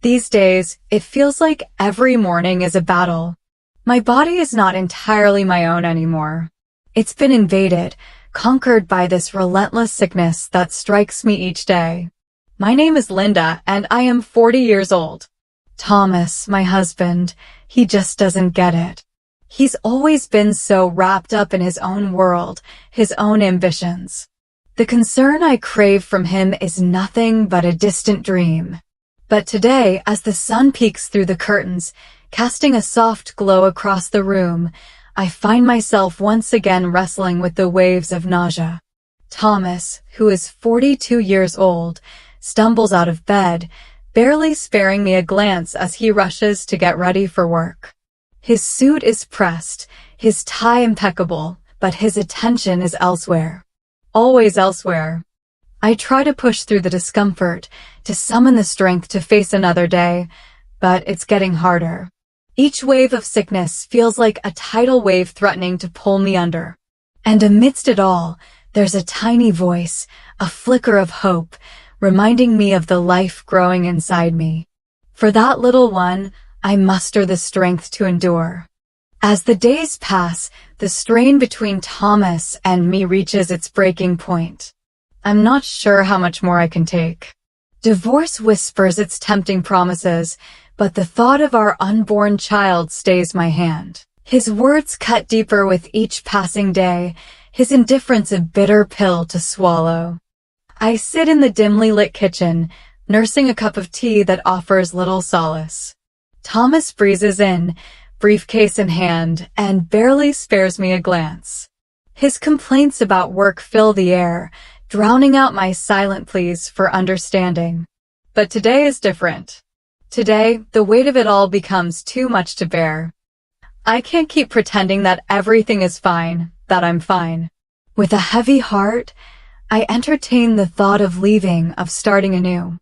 These days, it feels like every morning is a battle. My body is not entirely my own anymore. It's been invaded, conquered by this relentless sickness that strikes me each day. My name is Linda, and I am 40 years old. Thomas, my husband, he just doesn't get it. He's always been so wrapped up in his own world, his own ambitions. The concern I crave from him is nothing but a distant dream. But today, as the sun peeks through the curtains, casting a soft glow across the room, I find myself once again wrestling with the waves of nausea. Thomas, who is 42 years old, stumbles out of bed, barely sparing me a glance as he rushes to get ready for work. His suit is pressed, his tie impeccable, but his attention is elsewhere. Always elsewhere. I try to push through the discomfort, to summon the strength to face another day, but it's getting harder. Each wave of sickness feels like a tidal wave threatening to pull me under. And amidst it all, there's a tiny voice, a flicker of hope, reminding me of the life growing inside me. For that little one, I muster the strength to endure. As the days pass, the strain between Thomas and me reaches its breaking point. I'm not sure how much more I can take. Divorce whispers its tempting promises, but the thought of our unborn child stays my hand. His words cut deeper with each passing day, his indifference a bitter pill to swallow. I sit in the dimly lit kitchen, nursing a cup of tea that offers little solace. Thomas breezes in, briefcase in hand, and barely spares me a glance. His complaints about work fill the air, drowning out my silent pleas for understanding. But today is different. Today, the weight of it all becomes too much to bear. I can't keep pretending that everything is fine, that I'm fine. With a heavy heart, I entertain the thought of leaving, of starting anew.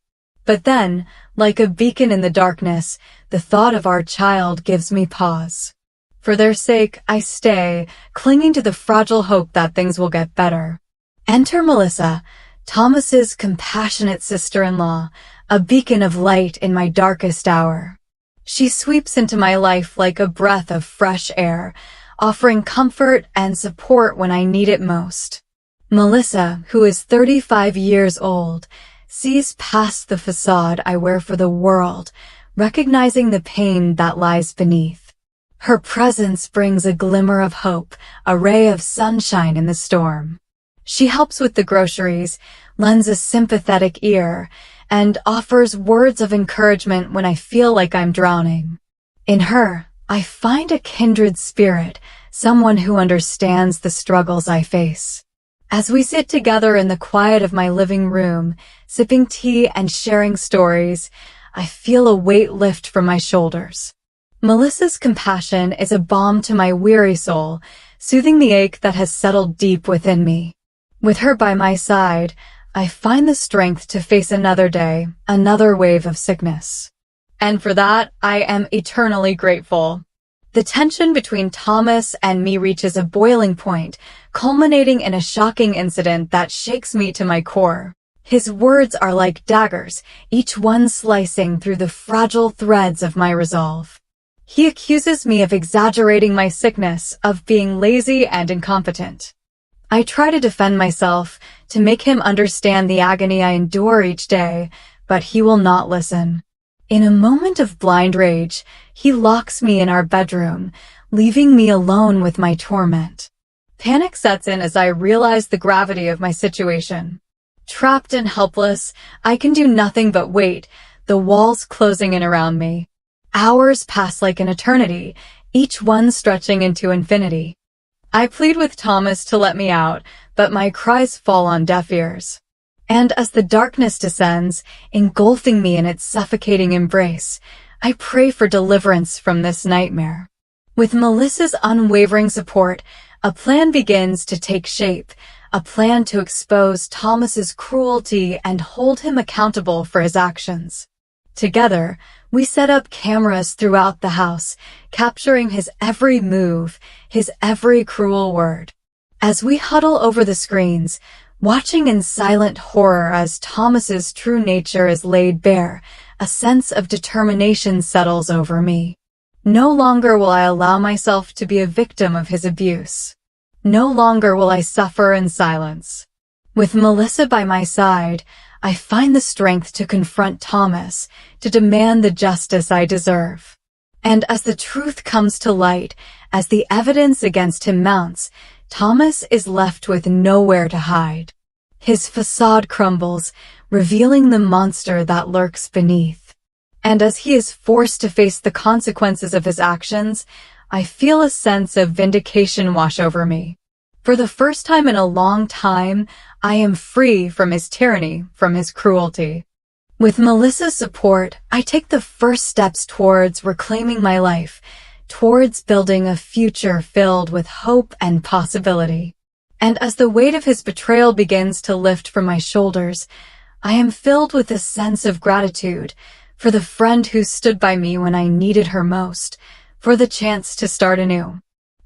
But then, like a beacon in the darkness, the thought of our child gives me pause. For their sake, I stay, clinging to the fragile hope that things will get better. Enter Melissa, Thomas's compassionate sister-in-law, a beacon of light in my darkest hour. She sweeps into my life like a breath of fresh air, offering comfort and support when I need it most. Melissa, who is 35 years old, sees past the facade I wear for the world, recognizing the pain that lies beneath. Her presence brings a glimmer of hope, a ray of sunshine in the storm. She helps with the groceries, lends a sympathetic ear, and offers words of encouragement when I feel like I'm drowning. In her, I find a kindred spirit, someone who understands the struggles I face. As we sit together in the quiet of my living room, sipping tea and sharing stories, I feel a weight lift from my shoulders. Melissa's compassion is a balm to my weary soul, soothing the ache that has settled deep within me. With her by my side, I find the strength to face another day, another wave of sickness. And for that, I am eternally grateful. The tension between Thomas and me reaches a boiling point, culminating in a shocking incident that shakes me to my core. His words are like daggers, each one slicing through the fragile threads of my resolve. He accuses me of exaggerating my sickness, of being lazy and incompetent. I try to defend myself, to make him understand the agony I endure each day, but he will not listen. In a moment of blind rage, he locks me in our bedroom, leaving me alone with my torment. Panic sets in as I realize the gravity of my situation. Trapped and helpless, I can do nothing but wait, the walls closing in around me. Hours pass like an eternity, each one stretching into infinity. I plead with Thomas to let me out, but my cries fall on deaf ears. And as the darkness descends, engulfing me in its suffocating embrace, I pray for deliverance from this nightmare. With Melissa's unwavering support, a plan begins to take shape, a plan to expose Thomas's cruelty and hold him accountable for his actions. Together, we set up cameras throughout the house, capturing his every move, his every cruel word. As we huddle over the screens, watching in silent horror as Thomas's true nature is laid bare, a sense of determination settles over me. No longer will I allow myself to be a victim of his abuse. No longer will I suffer in silence. With Melissa by my side, I find the strength to confront Thomas, to demand the justice I deserve. And as the truth comes to light, as the evidence against him mounts, Thomas is left with nowhere to hide. His facade crumbles, revealing the monster that lurks beneath. And as he is forced to face the consequences of his actions, I feel a sense of vindication wash over me. For the first time in a long time, I am free from his tyranny, from his cruelty. With Melissa's support, I take the first steps towards reclaiming my life, towards building a future filled with hope and possibility. And as the weight of his betrayal begins to lift from my shoulders, I am filled with a sense of gratitude for the friend who stood by me when I needed her most, for the chance to start anew.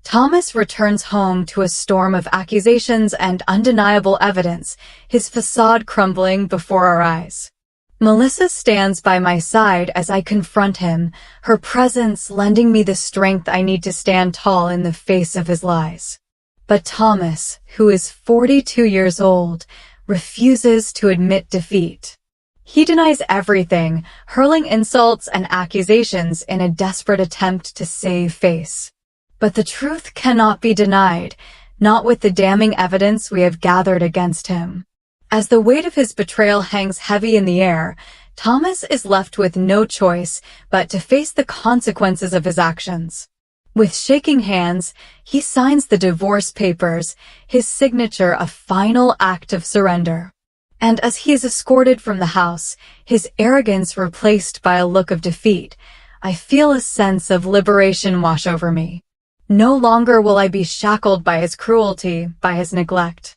Thomas returns home to a storm of accusations and undeniable evidence, his facade crumbling before our eyes. Melissa stands by my side as I confront him, her presence lending me the strength I need to stand tall in the face of his lies. But Thomas, who is 42 years old, refuses to admit defeat. He denies everything, hurling insults and accusations in a desperate attempt to save face. But the truth cannot be denied, not with the damning evidence we have gathered against him. As the weight of his betrayal hangs heavy in the air, Thomas is left with no choice but to face the consequences of his actions. With shaking hands, he signs the divorce papers, his signature a final act of surrender. And as he is escorted from the house, his arrogance replaced by a look of defeat, I feel a sense of liberation wash over me. No longer will I be shackled by his cruelty, by his neglect.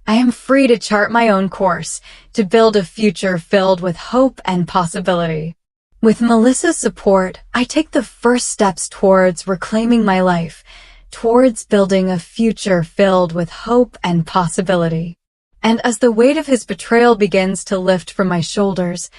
I am free to chart my own course, to build a future filled with hope and possibility. With Melissa's support, I take the first steps towards reclaiming my life, towards building a future filled with hope and possibility. And as the weight of his betrayal begins to lift from my shoulders,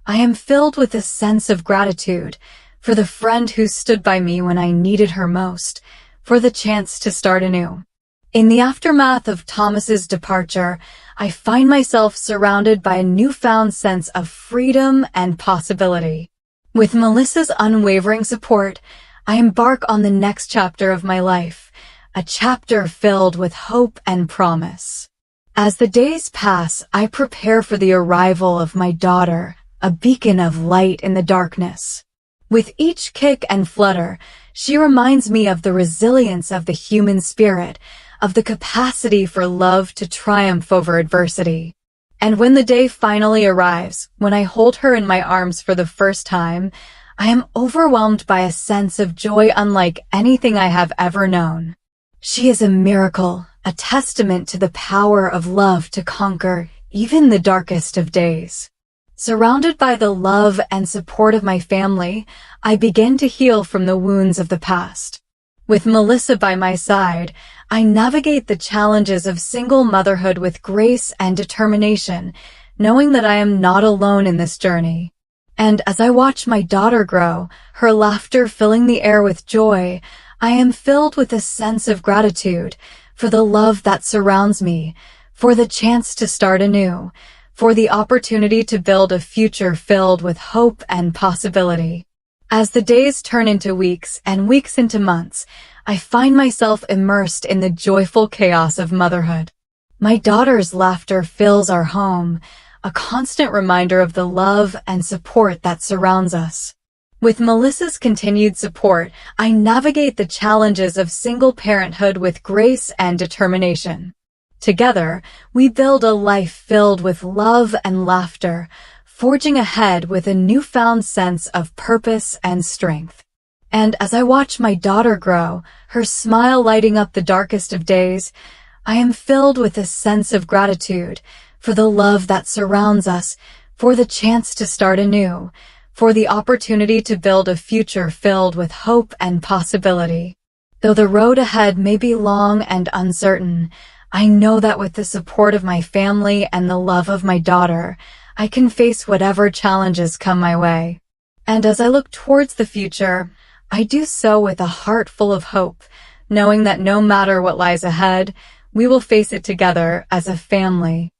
I am filled with a sense of gratitude for the friend who stood by me when I needed her most, for the chance to start anew. In the aftermath of Thomas's departure, I find myself surrounded by a newfound sense of freedom and possibility. With Melissa's unwavering support, I embark on the next chapter of my life, a chapter filled with hope and promise. As the days pass, I prepare for the arrival of my daughter, a beacon of light in the darkness. With each kick and flutter, she reminds me of the resilience of the human spirit, of the capacity for love to triumph over adversity. And when the day finally arrives, when I hold her in my arms for the first time, I am overwhelmed by a sense of joy unlike anything I have ever known. She is a miracle, a testament to the power of love to conquer even the darkest of days. Surrounded by the love and support of my family, I begin to heal from the wounds of the past. With Melissa by my side, I navigate the challenges of single motherhood with grace and determination, knowing that I am not alone in this journey. And as I watch my daughter grow, her laughter filling the air with joy, I am filled with a sense of gratitude for the love that surrounds me, for the chance to start anew, for the opportunity to build a future filled with hope and possibility. As the days turn into weeks and weeks into months, I find myself immersed in the joyful chaos of motherhood. My daughter's laughter fills our home, a constant reminder of the love and support that surrounds us. With Melissa's continued support, I navigate the challenges of single parenthood with grace and determination. Together, we build a life filled with love and laughter, forging ahead with a newfound sense of purpose and strength. And as I watch my daughter grow, her smile lighting up the darkest of days, I am filled with a sense of gratitude for the love that surrounds us, for the chance to start anew, for the opportunity to build a future filled with hope and possibility. Though the road ahead may be long and uncertain, I know that with the support of my family and the love of my daughter, I can face whatever challenges come my way. And as I look towards the future, I do so with a heart full of hope, knowing that no matter what lies ahead, we will face it together as a family.